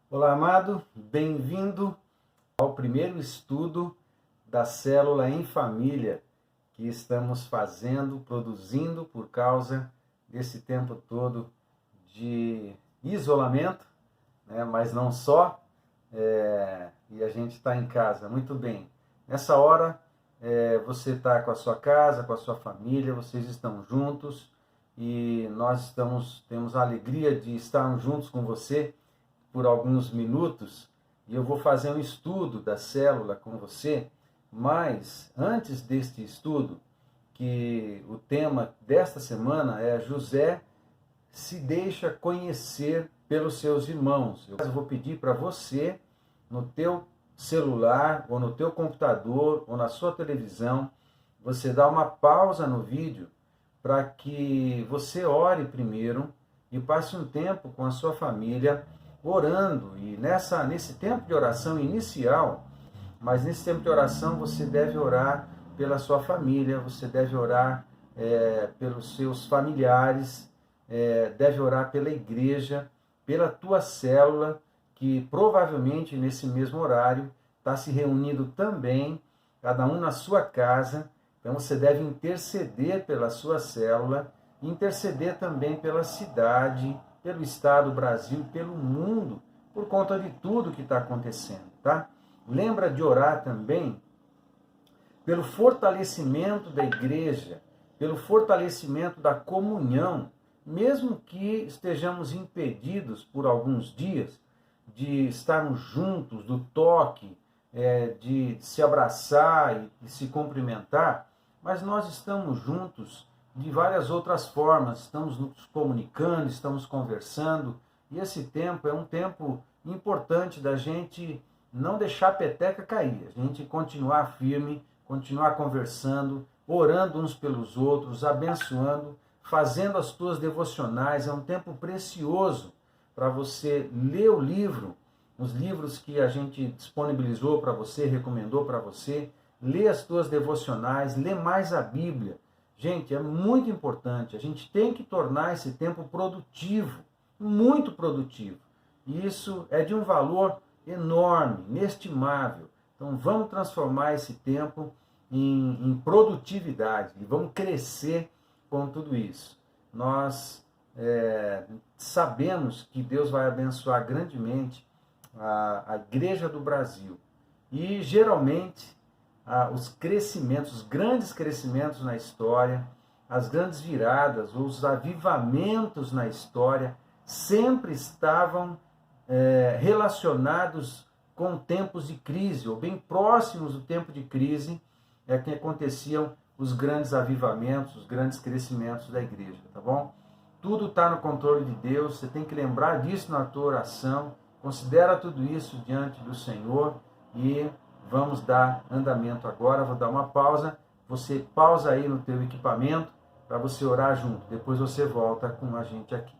Olá, amado, bem-vindo ao primeiro estudo da célula em família que estamos fazendo, produzindo por causa desse tempo todo de isolamento, né? Mas não só, e a gente está em casa, muito bem. Nessa hora, você está com a sua casa, com a sua família, vocês estão juntos e nós temos a alegria de estarmos juntos com você por alguns minutos e eu vou fazer um estudo da célula com você, mas antes deste estudo, que o tema desta semana é José se deixa conhecer pelos seus irmãos. Eu vou pedir para você, no teu celular, ou no teu computador, ou na sua televisão, você dá uma pausa no vídeo para que você ore primeiro e passe um tempo com a sua família orando. E nesse tempo de oração inicial, mas nesse tempo de oração você deve orar pela sua família, você deve orar pelos seus familiares, deve orar pela igreja, pela tua célula, que provavelmente nesse mesmo horário está se reunindo também, cada um na sua casa. Então você deve interceder pela sua célula, interceder também pela cidade, pelo estado, Brasil, pelo mundo, por conta de tudo que está acontecendo, tá? Lembra de orar também pelo fortalecimento da igreja, pelo fortalecimento da comunhão, mesmo que estejamos impedidos por alguns dias de estarmos juntos, do toque, de se abraçar e se cumprimentar, mas nós estamos juntos de várias outras formas, estamos nos comunicando, estamos conversando, e esse tempo é um tempo importante da gente não deixar a peteca cair, a gente continuar firme, continuar conversando, orando uns pelos outros, abençoando, fazendo as tuas devocionais. É um tempo precioso para você ler o livro, os livros que a gente disponibilizou para você, recomendou para você, ler as tuas devocionais, ler mais a Bíblia. Gente, é muito importante, a gente tem que tornar esse tempo produtivo, muito produtivo. E isso é de um valor enorme, inestimável. Então vamos transformar esse tempo em produtividade e vamos crescer com tudo isso. Nós sabemos que Deus vai abençoar grandemente a Igreja do Brasil. E geralmente os crescimentos, os grandes crescimentos na história, as grandes viradas, os avivamentos na história, sempre estavam relacionados com tempos de crise, ou bem próximos do tempo de crise, que aconteciam os grandes avivamentos, os grandes crescimentos da igreja, tá bom? Tudo está no controle de Deus, você tem que lembrar disso na tua oração, considera tudo isso diante do Senhor e vamos dar andamento agora. Vou dar uma pausa, você pausa aí no teu equipamento para você orar junto, depois você volta com a gente aqui.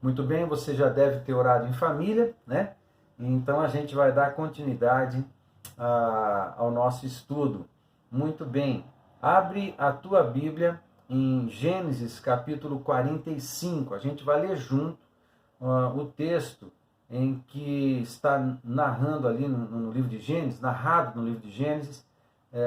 Muito bem, você já deve ter orado em família, né? Então a gente vai dar continuidade ao nosso estudo. Muito bem, abre a tua Bíblia em Gênesis capítulo 45. A gente vai ler junto o texto em que está narrando ali no livro de Gênesis, narrado no livro de Gênesis,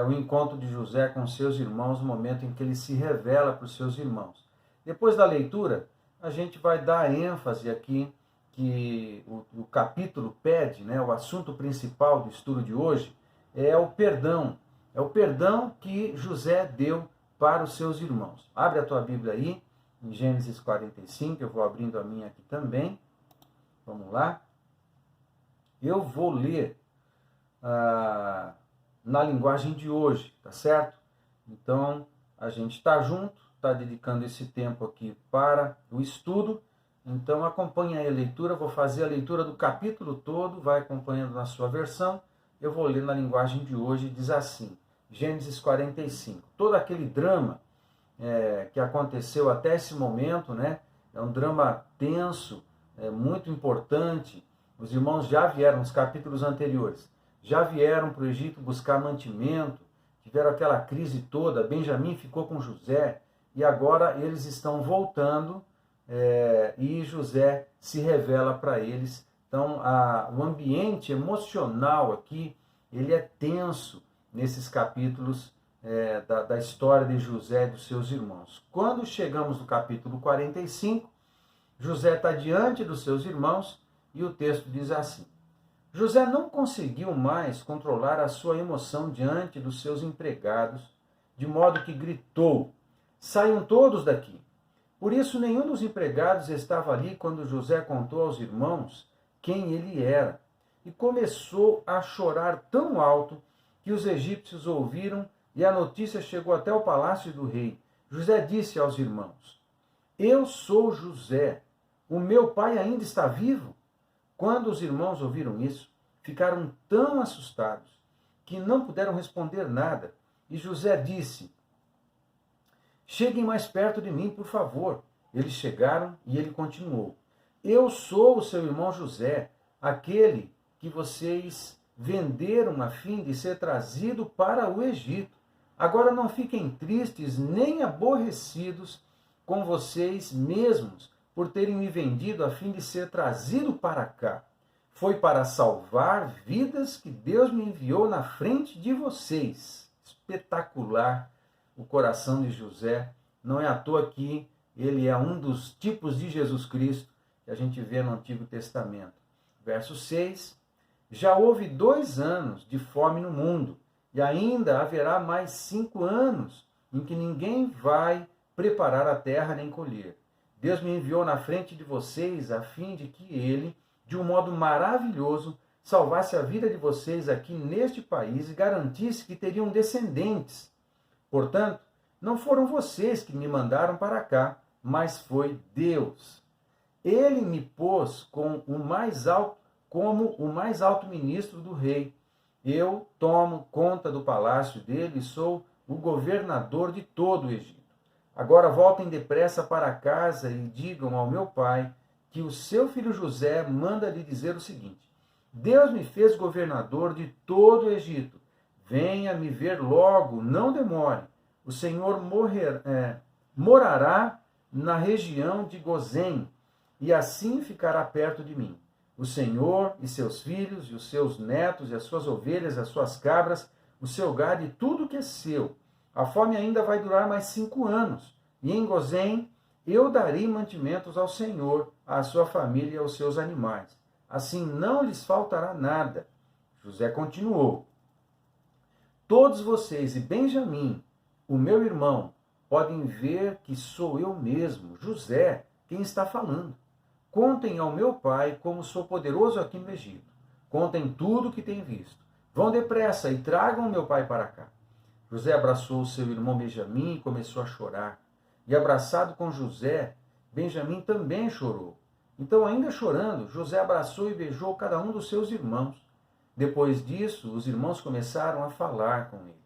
o encontro de José com seus irmãos, o momento em que ele se revela para os seus irmãos. Depois da leitura, a gente vai dar ênfase aqui que o capítulo pede, né, o assunto principal do estudo de hoje é o perdão. É o perdão que José deu para os seus irmãos. Abre a tua Bíblia aí, em Gênesis 45, eu vou abrindo a minha aqui também. Vamos lá. Eu vou ler na linguagem de hoje, tá certo? Então, a gente está junto, está dedicando esse tempo aqui para o estudo. Então acompanhe aí a leitura, vou fazer a leitura do capítulo todo, vai acompanhando na sua versão. Eu vou ler na linguagem de hoje, diz assim, Gênesis 45. Todo aquele drama que aconteceu até esse momento, né, é um drama tenso, muito importante. Os irmãos já vieram, nos capítulos anteriores, já vieram para o Egito buscar mantimento, tiveram aquela crise toda, Benjamim ficou com José, e agora eles estão voltando e José se revela para eles. Então, o ambiente emocional aqui, ele é tenso nesses capítulos da história de José e dos seus irmãos. Quando chegamos no capítulo 45, José está diante dos seus irmãos e o texto diz assim: José não conseguiu mais controlar a sua emoção diante dos seus empregados, de modo que gritou: saiam todos daqui. Por isso, nenhum dos empregados estava ali quando José contou aos irmãos quem ele era, e começou a chorar tão alto que os egípcios ouviram e a notícia chegou até o palácio do rei. José disse aos irmãos: eu sou José, o meu pai ainda está vivo? Quando os irmãos ouviram isso, ficaram tão assustados que não puderam responder nada. E José disse: cheguem mais perto de mim, por favor. Eles chegaram e ele continuou: eu sou o seu irmão José, aquele que vocês venderam a fim de ser trazido para o Egito. Agora não fiquem tristes nem aborrecidos com vocês mesmos por terem me vendido a fim de ser trazido para cá. Foi para salvar vidas que Deus me enviou na frente de vocês. Espetacular o coração de José. Não é à toa que ele é um dos tipos de Jesus Cristo que a gente vê no Antigo Testamento. Verso 6. Já houve 2 anos de fome no mundo, e ainda haverá mais 5 anos em que ninguém vai preparar a terra nem colher. Deus me enviou na frente de vocês a fim de que ele, de um modo maravilhoso, salvasse a vida de vocês aqui neste país e garantisse que teriam descendentes. Portanto, não foram vocês que me mandaram para cá, mas foi Deus. Ele me pôs como o mais alto ministro do rei. Eu tomo conta do palácio dele e sou o governador de todo o Egito. Agora voltem depressa para casa e digam ao meu pai que o seu filho José manda lhe dizer o seguinte: Deus me fez governador de todo o Egito. Venha me ver logo, não demore. O Senhor morará na região de Gozém, e assim ficará perto de mim. O Senhor e seus filhos, e os seus netos, e as suas ovelhas, as suas cabras, o seu gado e tudo que é seu. A fome ainda vai durar mais 5 anos, e em Gozém eu darei mantimentos ao Senhor, à sua família e aos seus animais. Assim não lhes faltará nada. José continuou: todos vocês e Benjamim, o meu irmão, podem ver que sou eu mesmo, José, quem está falando. Contem ao meu pai como sou poderoso aqui no Egito. Contem tudo o que têm visto. Vão depressa e tragam meu pai para cá. José abraçou seu irmão Benjamim e começou a chorar. E abraçado com José, Benjamim também chorou. Então, ainda chorando, José abraçou e beijou cada um dos seus irmãos. Depois disso, os irmãos começaram a falar com ele.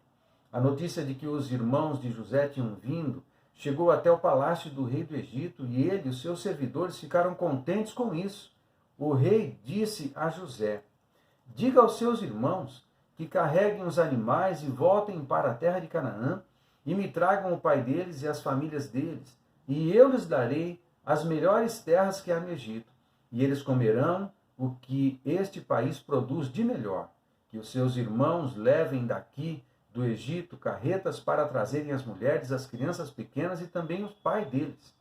A notícia de que os irmãos de José tinham vindo chegou até o palácio do rei do Egito, e ele e os seus servidores ficaram contentes com isso. O rei disse a José: diga aos seus irmãos que carreguem os animais e voltem para a terra de Canaã, e me tragam o pai deles e as famílias deles, e eu lhes darei as melhores terras que há no Egito, e eles comerão o que este país produz de melhor. Que os seus irmãos levem daqui do Egito carretas para trazerem as mulheres, as crianças pequenas e também os pais deles.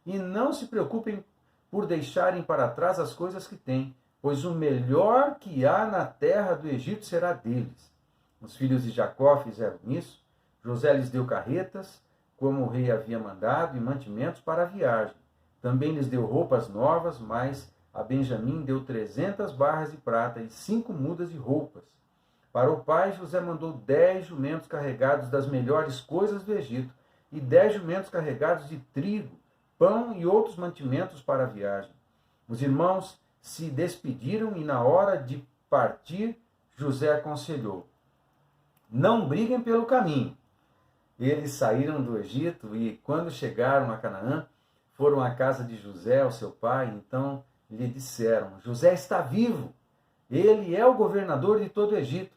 E não se preocupem por deixarem para trás as coisas que têm, pois o melhor que há na terra do Egito será deles. Os filhos de Jacó fizeram isso. José lhes deu carretas, como o rei havia mandado, e mantimentos para a viagem. Também lhes deu roupas novas, mas a Benjamim deu 300 barras de prata e 5 mudas de roupas. Para o pai, José mandou 10 jumentos carregados das melhores coisas do Egito e 10 jumentos carregados de trigo, pão e outros mantimentos para a viagem. Os irmãos se despediram e, na hora de partir, José aconselhou: não briguem pelo caminho. Eles saíram do Egito e, quando chegaram a Canaã, foram à casa de José, o seu pai. Então lhe disseram: José está vivo, ele é o governador de todo o Egito.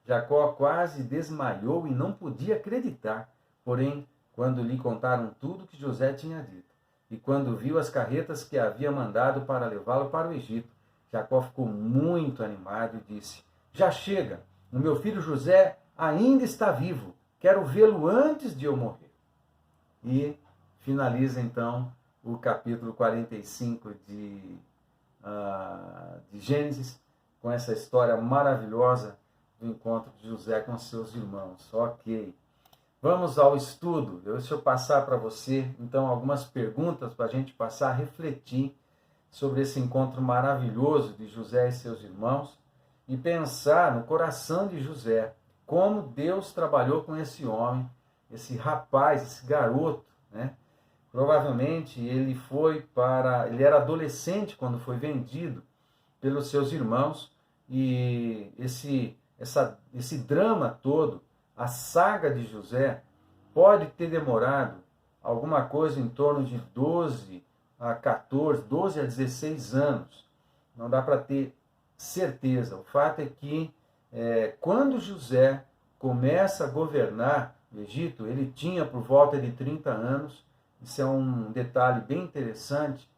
Jacó quase desmaiou e não podia acreditar. Porém, quando lhe contaram tudo que José tinha dito, e quando viu as carretas que havia mandado para levá-lo para o Egito, Jacó ficou muito animado e disse: já chega, o meu filho José ainda está vivo, quero vê-lo antes de eu morrer. E finaliza então o capítulo 45 de Gênesis, com essa história maravilhosa do encontro de José com seus irmãos. Ok. Vamos ao estudo. Deixa eu passar para você, então, algumas perguntas para a gente passar a refletir sobre esse encontro maravilhoso de José e seus irmãos e pensar no coração de José, como Deus trabalhou com esse homem, esse rapaz, esse garoto, né? Provavelmente ele era adolescente quando foi vendido pelos seus irmãos, e esse drama todo, a saga de José, pode ter demorado alguma coisa em torno de 12 a 16 anos. Não dá para ter certeza. O fato é que quando José começa a governar o Egito, ele tinha por volta de 30 anos. Isso é um detalhe bem interessante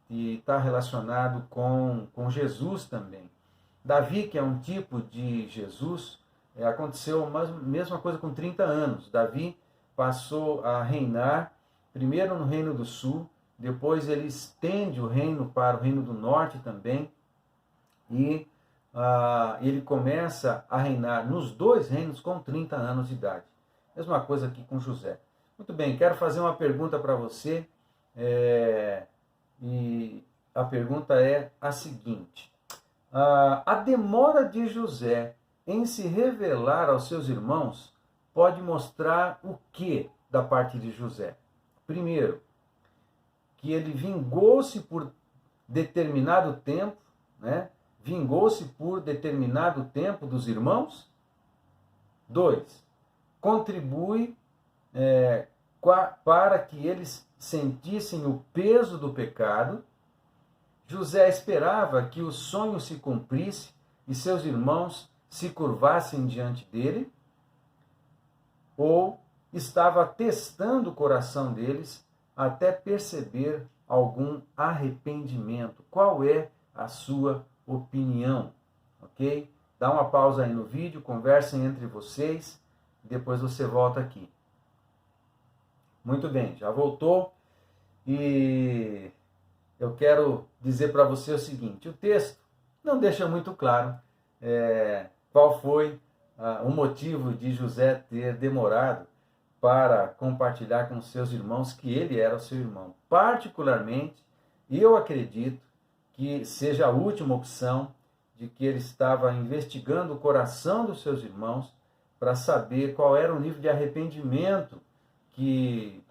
e está relacionado com Jesus também. Davi, que é um tipo de Jesus, aconteceu a mesma coisa com 30 anos. Davi passou a reinar, primeiro no Reino do Sul, depois ele estende o reino para o Reino do Norte também, e ele começa a reinar nos dois reinos com 30 anos de idade. Mesma coisa aqui com José. Muito bem, quero fazer uma pergunta para você, e a pergunta é a seguinte: a demora de José em se revelar aos seus irmãos pode mostrar o que da parte de José? Primeiro, que ele vingou-se por determinado tempo, né? Vingou-se por determinado tempo dos irmãos. 2, contribui para que eles sentissem o peso do pecado. José esperava que o sonho se cumprisse e seus irmãos se curvassem diante dele, ou estava testando o coração deles até perceber algum arrependimento? Qual é a sua opinião? Ok? Dá uma pausa aí no vídeo, conversem entre vocês, depois você volta aqui. Muito bem, já voltou, e eu quero dizer para você o seguinte: o texto não deixa muito claro qual foi o motivo de José ter demorado para compartilhar com seus irmãos que ele era o seu irmão. Particularmente, eu acredito que seja a última opção, de que ele estava investigando o coração dos seus irmãos para saber qual era o nível de arrependimento que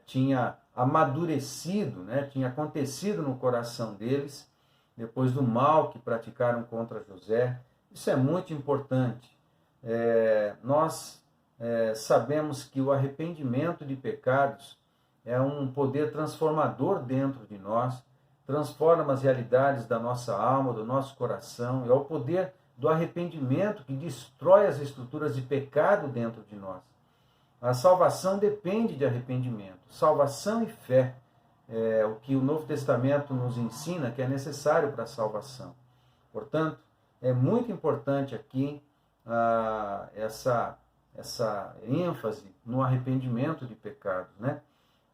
tinha amadurecido, né, tinha acontecido no coração deles, depois do mal que praticaram contra José. Isso é muito importante. Nós sabemos que o arrependimento de pecados é um poder transformador dentro de nós, transforma as realidades da nossa alma, do nosso coração. É o poder do arrependimento que destrói as estruturas de pecado dentro de nós. A salvação depende de arrependimento. Salvação e fé é o que o Novo Testamento nos ensina que é necessário para a salvação. Portanto, é muito importante aqui essa ênfase no arrependimento de pecados, né?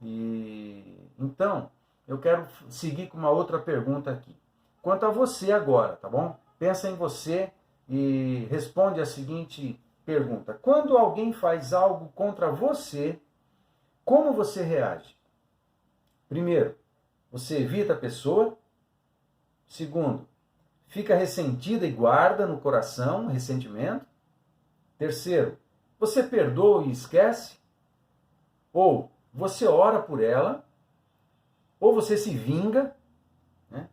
E então, eu quero seguir com uma outra pergunta aqui. Quanto a você agora, tá bom? Pensa em você e responde a seguinte pergunta: quando alguém faz algo contra você, como você reage? Primeiro, você evita a pessoa. Segundo, fica ressentida e guarda no coração ressentimento. Terceiro, você perdoa e esquece? Ou você ora por ela? Ou você se vinga? Né?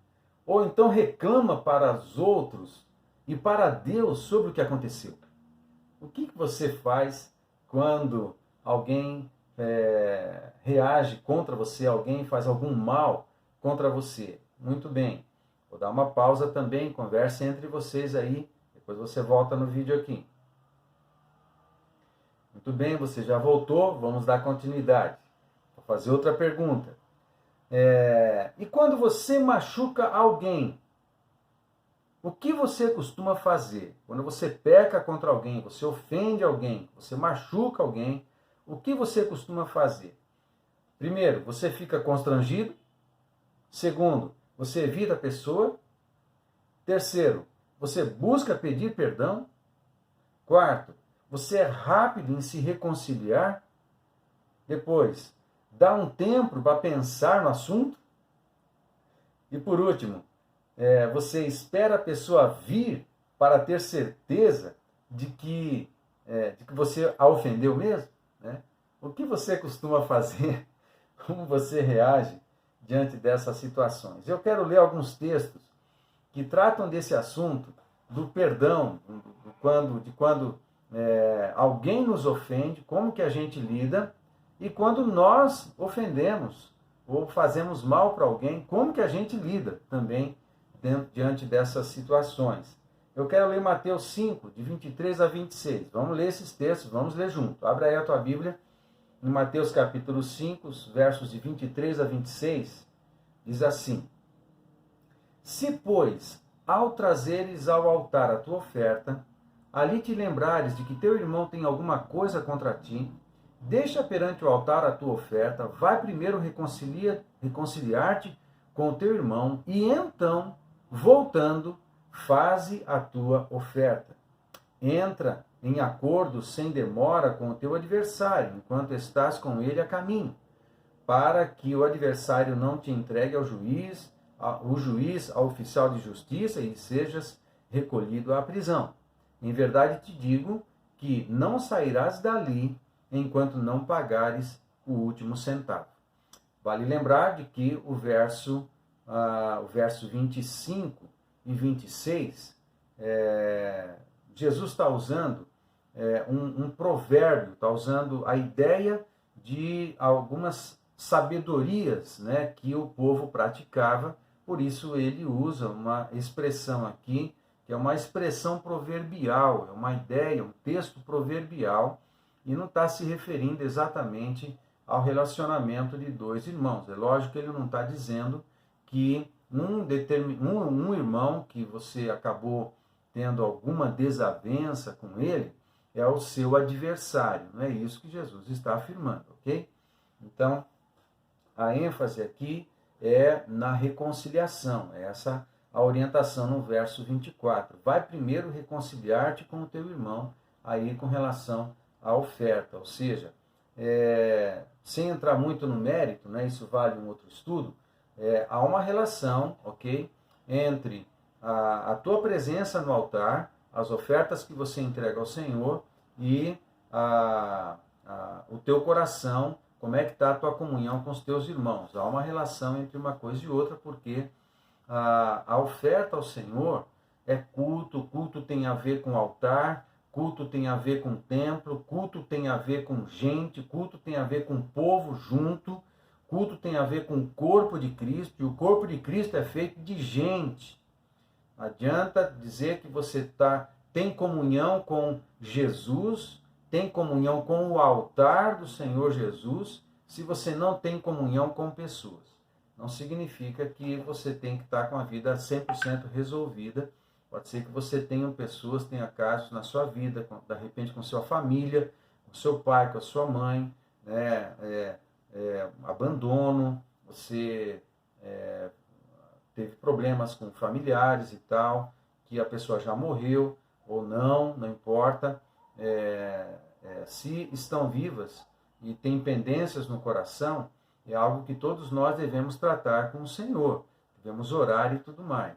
Ou então reclama para os outros e para Deus sobre o que aconteceu? O que você faz quando alguém reage contra você, alguém faz algum mal contra você? Muito bem, vou dar uma pausa também, converse entre vocês aí, depois você volta no vídeo aqui. Muito bem, você já voltou, vamos dar continuidade. Vou fazer outra pergunta. E quando você machuca alguém, o que você costuma fazer? Quando você peca contra alguém, você ofende alguém, você machuca alguém, o que você costuma fazer? Primeiro, você fica constrangido. Segundo, você evita a pessoa. Terceiro, você busca pedir perdão. Quarto, você é rápido em se reconciliar. Depois, dá um tempo para pensar no assunto. E por último, você espera a pessoa vir para ter certeza de que você a ofendeu mesmo, né? O que você costuma fazer? Como você reage diante dessas situações? Eu quero ler alguns textos que tratam desse assunto do perdão, de quando alguém nos ofende, como que a gente lida, e quando nós ofendemos ou fazemos mal para alguém, como que a gente lida também diante dessas situações. Eu quero ler Mateus 5, de 23 a 26. Vamos ler esses textos, vamos ler junto. Abra aí a tua Bíblia, em Mateus capítulo 5, versos de 23 a 26, diz assim: Se, pois, ao trazeres ao altar a tua oferta, ali te lembrares de que teu irmão tem alguma coisa contra ti, deixa perante o altar a tua oferta, vai primeiro reconciliar-te com o teu irmão, e então, voltando, faze a tua oferta. Entra em acordo sem demora com o teu adversário, enquanto estás com ele a caminho, para que o adversário não te entregue ao juiz, ao oficial de justiça, e sejas recolhido à prisão. Em verdade te digo que não sairás dali enquanto não pagares o último centavo. Vale lembrar de que o verso 25 e 26, Jesus está usando um provérbio, está usando a ideia de algumas sabedorias, né, que o povo praticava. Por isso ele usa uma expressão aqui, que é uma expressão proverbial, é uma ideia, um texto proverbial, e não está se referindo exatamente ao relacionamento de dois irmãos. É lógico que ele não está dizendo que um irmão que você acabou tendo alguma desavença com ele é o seu adversário. Não é isso que Jesus está afirmando, ok? Então, a ênfase aqui é na reconciliação, essa a orientação no verso 24. Vai primeiro reconciliar-te com o teu irmão, aí com relação à oferta, ou seja, sem entrar muito no mérito, né, isso vale um outro estudo, há uma relação, ok, entre a tua presença no altar, as ofertas que você entrega ao Senhor e o teu coração, como é que está a tua comunhão com os teus irmãos. Há uma relação entre uma coisa e outra, porque a oferta ao Senhor é culto, culto tem a ver com altar, culto tem a ver com templo, culto tem a ver com gente, culto tem a ver com povo junto, culto tem a ver com o corpo de Cristo, e o corpo de Cristo é feito de gente. Adianta dizer que você tem comunhão com Jesus, tem comunhão com o altar do Senhor Jesus, se você não tem comunhão com pessoas. Não significa que você tem que estar com a vida 100% resolvida. Pode ser que você tenha pessoas, tenha casos na sua vida, de repente com sua família, com seu pai, com a sua mãe, né? Abandono, você teve problemas com familiares e tal, que a pessoa já morreu ou não, não importa. Se estão vivas e têm pendências no coração, é algo que todos nós devemos tratar com o Senhor, devemos orar e tudo mais.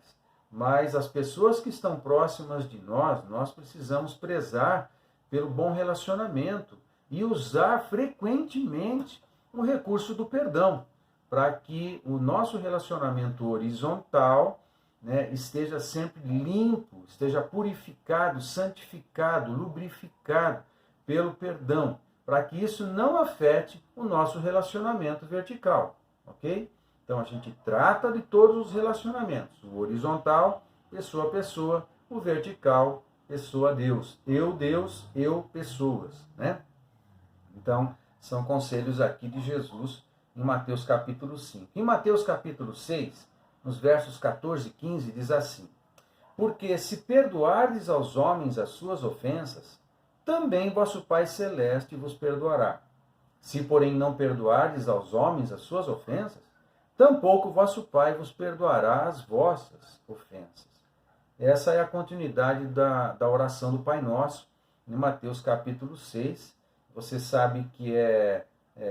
Mas as pessoas que estão próximas de nós precisamos prezar pelo bom relacionamento e usar frequentemente o recurso do perdão, para que o nosso relacionamento horizontal, né, esteja sempre limpo, esteja purificado, santificado, lubrificado pelo perdão, para que isso não afete o nosso relacionamento vertical, ok? Então a gente trata de todos os relacionamentos, o horizontal, pessoa a pessoa, o vertical, pessoa a Deus, eu, pessoas, né? Então, são conselhos aqui de Jesus em Mateus capítulo 5. Em Mateus capítulo 6, nos versos 14 e 15, diz assim: porque se perdoardes aos homens as suas ofensas, também vosso Pai Celeste vos perdoará. Se, porém, não perdoardes aos homens as suas ofensas, tampouco vosso Pai vos perdoará as vossas ofensas. Essa é a continuidade da oração do Pai Nosso, em Mateus capítulo 6. Você sabe que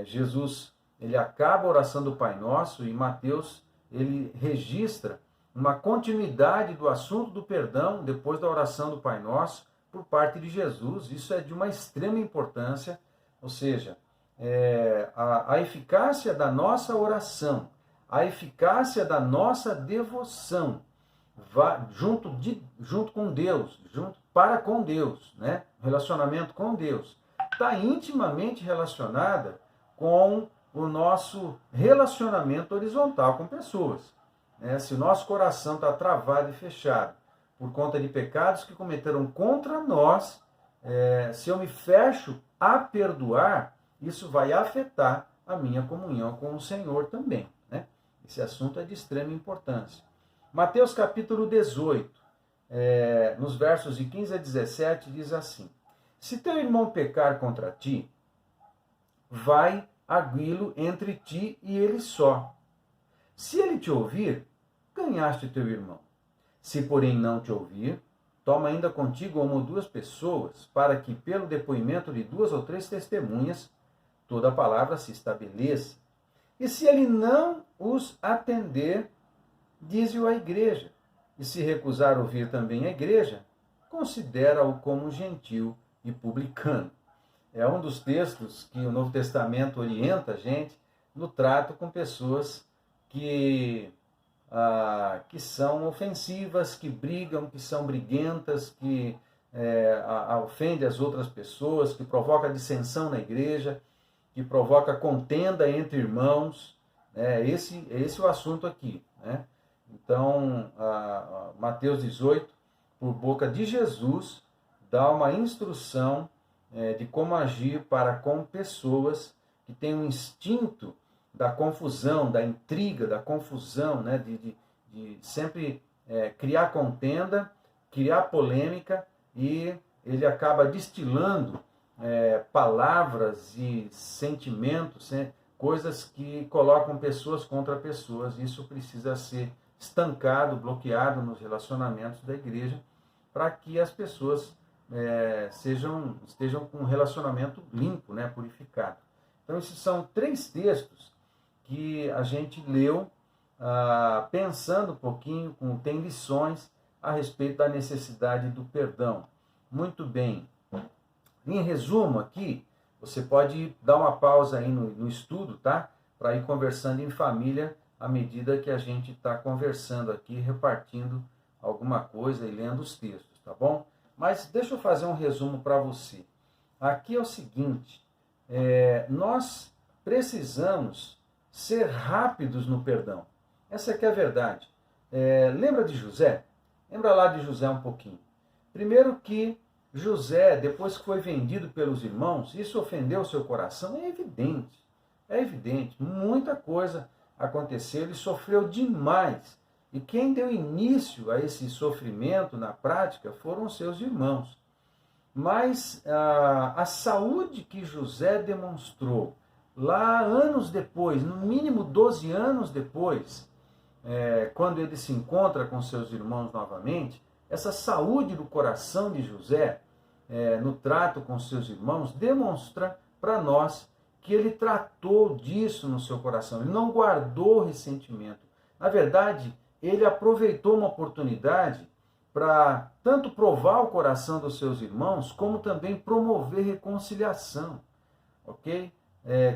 Jesus, ele acaba a oração do Pai Nosso e Mateus, ele registra uma continuidade do assunto do perdão depois da oração do Pai Nosso por parte de Jesus. Isso é de uma extrema importância, ou seja, a eficácia da nossa oração, a eficácia da nossa devoção, junto com Deus, para com Deus, né? Relacionamento com Deus, está intimamente relacionada com o nosso relacionamento horizontal com pessoas. Se o nosso coração está travado e fechado por conta de pecados que cometeram contra nós, se eu me fecho a perdoar, isso vai afetar a minha comunhão com o Senhor também, né? Esse assunto é de extrema importância. Mateus capítulo 18, nos versos de 15 a 17, diz assim: se teu irmão pecar contra ti, vai arguí-lo entre ti e ele só. Se ele te ouvir, ganhaste teu irmão. Se, porém, não te ouvir, toma ainda contigo uma ou duas pessoas, para que, pelo depoimento de 2 ou 3 testemunhas, toda a palavra se estabeleça. E se ele não os atender, dize-o à igreja. E se recusar ouvir também a igreja, considera-o como gentil e publicano. É um dos textos que o Novo Testamento orienta a gente no trato com pessoas que são ofensivas, que brigam, que são briguentas, que ofendem as outras pessoas, que provoca dissensão na igreja, que provoca contenda entre irmãos. Esse é o assunto aqui, né? Então, Mateus 18, por boca de Jesus, dá uma instrução de como agir para com pessoas que têm um instinto da confusão, da intriga, da confusão, né? de sempre criar contenda, criar polêmica, e ele acaba destilando palavras e sentimentos, coisas que colocam pessoas contra pessoas. Isso precisa ser estancado, bloqueado nos relacionamentos da igreja, para que as pessoas estejam com um relacionamento limpo, né, purificado. Então, esses são 3 textos que a gente leu pensando um pouquinho, tem lições a respeito da necessidade do perdão. Muito bem. Em resumo aqui, você pode dar uma pausa aí no estudo, tá? Para ir conversando em família à medida que a gente está conversando aqui, repartindo alguma coisa e lendo os textos, tá bom? Mas deixa eu fazer um resumo para você. Aqui é o seguinte, nós precisamos ser rápidos no perdão. Essa aqui é a verdade. Lembra de José? Lembra lá de José um pouquinho. Primeiro que José, depois que foi vendido pelos irmãos, isso ofendeu o seu coração, é evidente. É evidente. Muita coisa aconteceu, ele sofreu demais. E quem deu início a esse sofrimento na prática foram os seus irmãos. Mas a saúde que José demonstrou lá anos depois, no mínimo 12 anos depois, quando ele se encontra com seus irmãos novamente, essa saúde do coração de José, no trato com seus irmãos, demonstra para nós que ele tratou disso no seu coração, ele não guardou ressentimento. Na verdade, ele aproveitou uma oportunidade para tanto provar o coração dos seus irmãos, como também promover reconciliação, ok?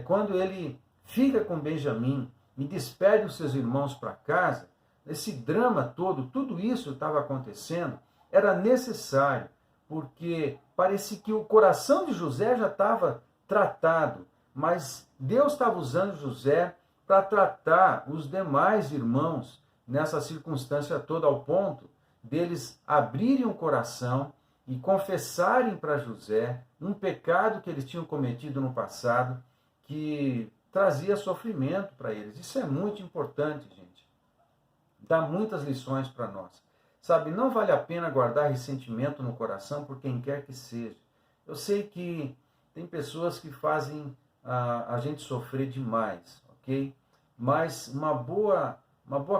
Quando ele fica com Benjamim e despede os seus irmãos para casa, esse drama todo, tudo isso estava acontecendo, era necessário, porque parecia que o coração de José já estava tratado, mas Deus estava usando José para tratar os demais irmãos nessa circunstância toda, ao ponto deles abrirem o coração e confessarem para José um pecado que eles tinham cometido no passado, que trazia sofrimento para eles. Isso é muito importante, gente. Dá muitas lições para nós. Sabe, não vale a pena guardar ressentimento no coração por quem quer que seja. Eu sei que tem pessoas que fazem a gente sofrer demais, ok? Mas uma boa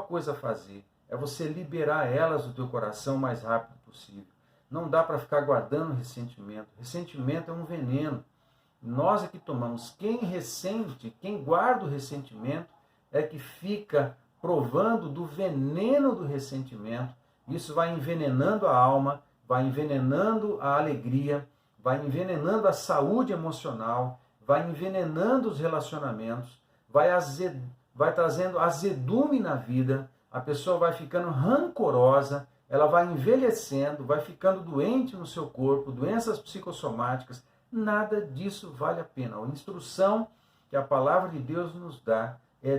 coisa a fazer é você liberar elas do teu coração o mais rápido possível. Não dá para ficar guardando ressentimento. Ressentimento é um veneno. Nós é que tomamos. Quem ressente, quem guarda o ressentimento, é que fica provando do veneno do ressentimento. Isso vai envenenando a alma, vai envenenando a alegria, vai envenenando a saúde emocional, vai envenenando os relacionamentos, vai trazendo azedume na vida, a pessoa vai ficando rancorosa, ela vai envelhecendo, vai ficando doente no seu corpo, doenças psicossomáticas. Nada disso vale a pena. A instrução que a palavra de Deus nos dá é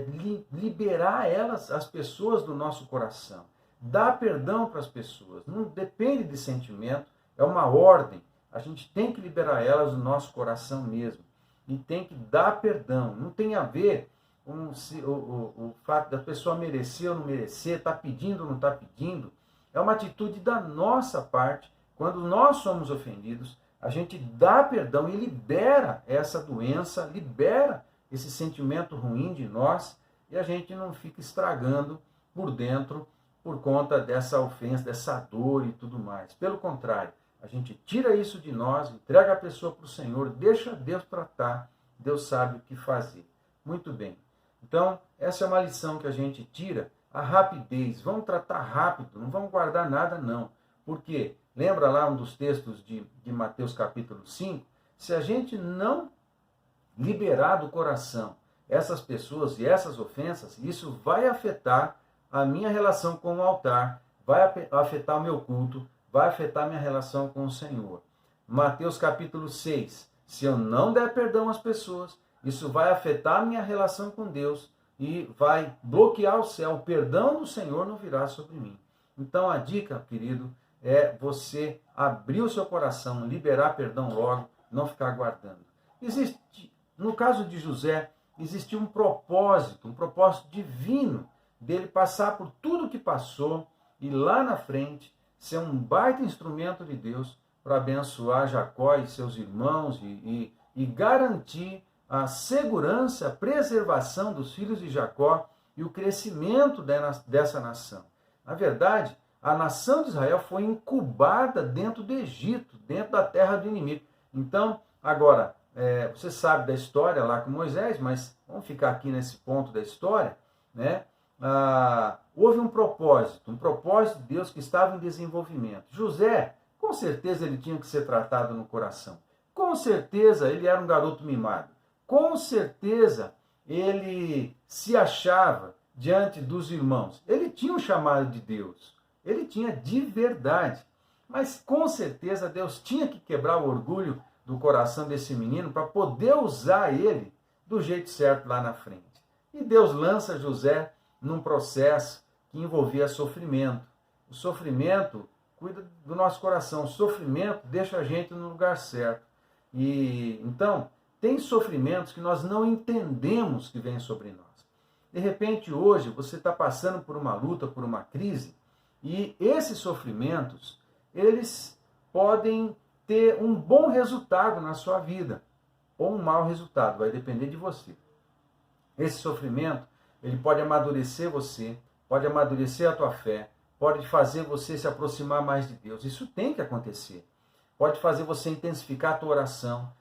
liberar elas, as pessoas do nosso coração. Dar perdão para as pessoas. Não depende de sentimento, é uma ordem. A gente tem que liberar elas do nosso coração mesmo. E tem que dar perdão. Não tem a ver com o fato da pessoa merecer ou não merecer, está pedindo ou não está pedindo. É uma atitude da nossa parte. Quando nós somos ofendidos, a gente dá perdão e libera essa doença, libera esse sentimento ruim de nós e a gente não fica estragando por dentro por conta dessa ofensa, dessa dor e tudo mais. Pelo contrário, a gente tira isso de nós, entrega a pessoa para o Senhor, deixa Deus tratar, Deus sabe o que fazer. Muito bem. Então, essa é uma lição que a gente tira, a rapidez. Vamos tratar rápido, não vamos guardar nada não. Por quê? Lembra lá um dos textos de Mateus capítulo 5? Se a gente não liberar do coração essas pessoas e essas ofensas, isso vai afetar a minha relação com o altar, vai afetar o meu culto, vai afetar a minha relação com o Senhor. Mateus capítulo 6. Se eu não der perdão às pessoas, isso vai afetar a minha relação com Deus e vai bloquear o céu. O perdão do Senhor não virá sobre mim. Então a dica, querido, é você abrir o seu coração, liberar perdão logo, não ficar guardando. No caso de José, existia um propósito divino dele passar por tudo que passou e lá na frente ser um baita instrumento de Deus para abençoar Jacó e seus irmãos e garantir a segurança, a preservação dos filhos de Jacó e o crescimento dessa nação. Na verdade, a nação de Israel foi incubada dentro do Egito, dentro da terra do inimigo. Então, agora, você sabe da história lá com Moisés, mas vamos ficar aqui nesse ponto da história, né? Houve um propósito de Deus que estava em desenvolvimento. José, com certeza ele tinha que ser tratado no coração. Com certeza ele era um garoto mimado. Com certeza ele se achava diante dos irmãos. Ele tinha um chamado de Deus. Ele tinha de verdade. Mas com certeza Deus tinha que quebrar o orgulho do coração desse menino para poder usar ele do jeito certo lá na frente. E Deus lança José num processo que envolvia sofrimento. O sofrimento cuida do nosso coração. O sofrimento deixa a gente no lugar certo. E então, tem sofrimentos que nós não entendemos que vêm sobre nós. De repente, hoje, você está passando por uma luta, por uma crise, e esses sofrimentos, eles podem ter um bom resultado na sua vida, ou um mau resultado, vai depender de você. Esse sofrimento, ele pode amadurecer você, pode amadurecer a tua fé, pode fazer você se aproximar mais de Deus. Isso tem que acontecer. Pode fazer você intensificar a tua oração,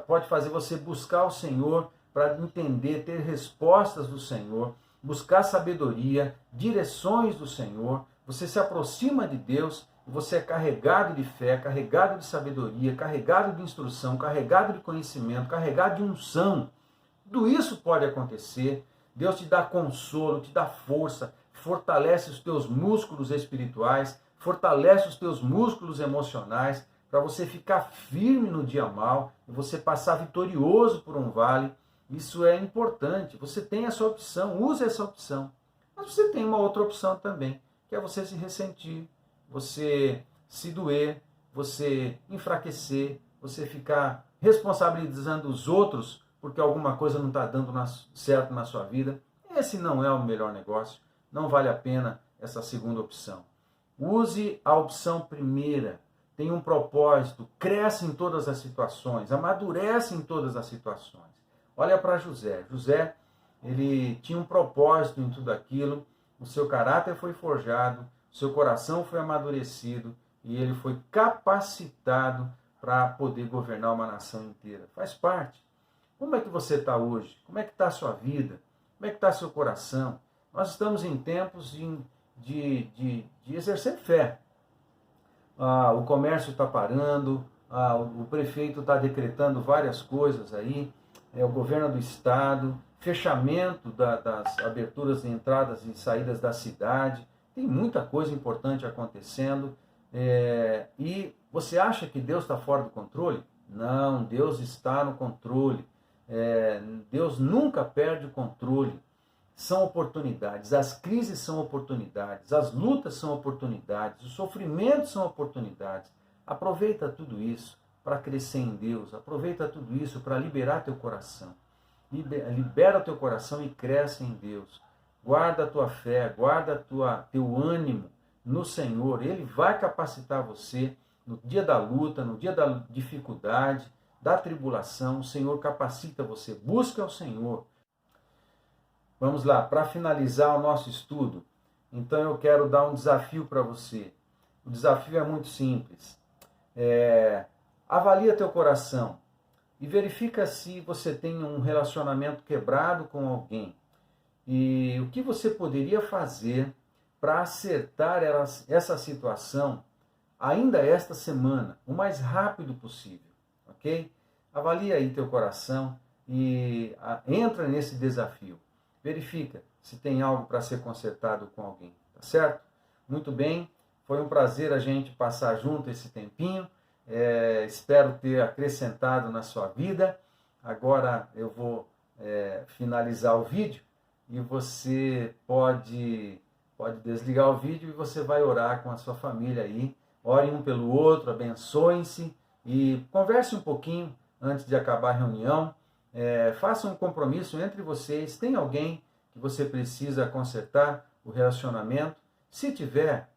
pode fazer você buscar o Senhor para entender, ter respostas do Senhor, buscar sabedoria, direções do Senhor. Você se aproxima de Deus e você é carregado de fé, carregado de sabedoria, carregado de instrução, carregado de conhecimento, carregado de unção. Tudo isso pode acontecer. Deus te dá consolo, te dá força, fortalece os teus músculos espirituais, fortalece os teus músculos emocionais, para você ficar firme no dia mal e você passar vitorioso por um vale. Isso é importante. Você tem essa opção, use essa opção. Mas você tem uma outra opção também, que é você se ressentir, você se doer, você enfraquecer, você ficar responsabilizando os outros porque alguma coisa não está dando certo na sua vida, esse não é o melhor negócio, não vale a pena essa segunda opção. Use a opção primeira, tem um propósito, cresce em todas as situações, amadurece em todas as situações. Olha para José. José, ele tinha um propósito em tudo aquilo, o seu caráter foi forjado, o seu coração foi amadurecido e ele foi capacitado para poder governar uma nação inteira. Faz parte. Como é que você está hoje? Como é que está a sua vida? Como é que está seu coração? Nós estamos em tempos de exercer fé. O comércio está parando, o prefeito está decretando várias coisas aí, o governo do estado, fechamento das aberturas de entradas e saídas da cidade, tem muita coisa importante acontecendo. E você acha que Deus está fora do controle? Não, Deus está no controle. Deus nunca perde o controle. São oportunidades, as crises são oportunidades, as lutas são oportunidades, os sofrimentos são oportunidades. Aproveita tudo isso para crescer em Deus, aproveita tudo isso para liberar teu coração. Libera teu coração e cresce em Deus. Guarda a tua fé, guarda teu ânimo no Senhor. Ele vai capacitar você no dia da luta, no dia da dificuldade, da tribulação. O Senhor capacita você. Busca o Senhor. Vamos lá, para finalizar o nosso estudo, então eu quero dar um desafio para você. O desafio é muito simples. Avalia teu coração e verifica se você tem um relacionamento quebrado com alguém. E o que você poderia fazer para acertar essa situação ainda esta semana, o mais rápido possível, ok? Avalia aí teu coração e entra nesse desafio. Verifica se tem algo para ser consertado com alguém, tá certo? Muito bem, foi um prazer a gente passar junto esse tempinho. Espero ter acrescentado na sua vida. Agora eu vou finalizar o vídeo e você pode desligar o vídeo e você vai orar com a sua família aí. Orem um pelo outro, abençoem-se e converse um pouquinho antes de acabar a reunião. Faça um compromisso entre vocês. Tem alguém que você precisa consertar o relacionamento? Se tiver,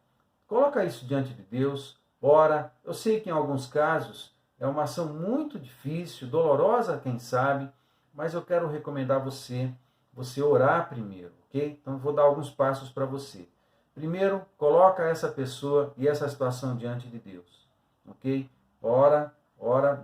coloca isso diante de Deus, ora. Eu sei que em alguns casos é uma ação muito difícil, dolorosa, quem sabe, mas eu quero recomendar você orar primeiro, ok? Então eu vou dar alguns passos para você. Primeiro, coloca essa pessoa e essa situação diante de Deus, ok? Ora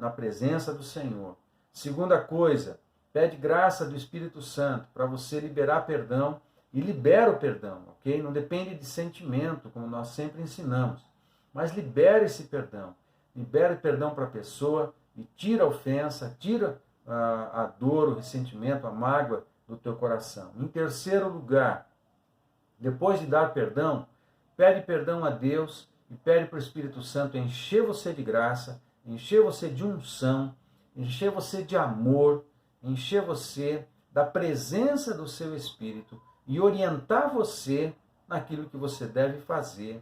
na presença do Senhor. Segunda coisa, pede graça do Espírito Santo para você liberar perdão e libera o perdão, ok? Não depende de sentimento, como nós sempre ensinamos, mas libera esse perdão. Libera o perdão para a pessoa e tira a ofensa, tira a dor, o ressentimento, a mágoa do teu coração. Em terceiro lugar, depois de dar perdão, pede perdão a Deus e pede para o Espírito Santo encher você de graça, encher você de unção, encher você de amor, encher você da presença do seu Espírito e orientar você naquilo que você deve fazer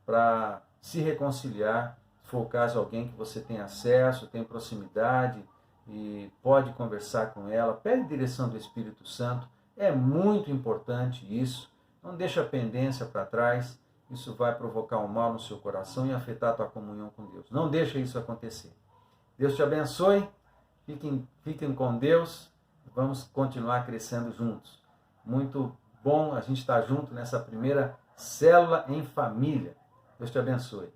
para se reconciliar, se for o caso alguém que você tem acesso, tem proximidade e pode conversar com ela. Pede direção do Espírito Santo, é muito importante isso. Não deixa a pendência para trás, isso vai provocar um mal no seu coração e afetar a tua comunhão com Deus. Não deixa isso acontecer. Deus te abençoe, fiquem com Deus, vamos continuar crescendo juntos. Muito bom a gente estar junto nessa primeira célula em família. Deus te abençoe.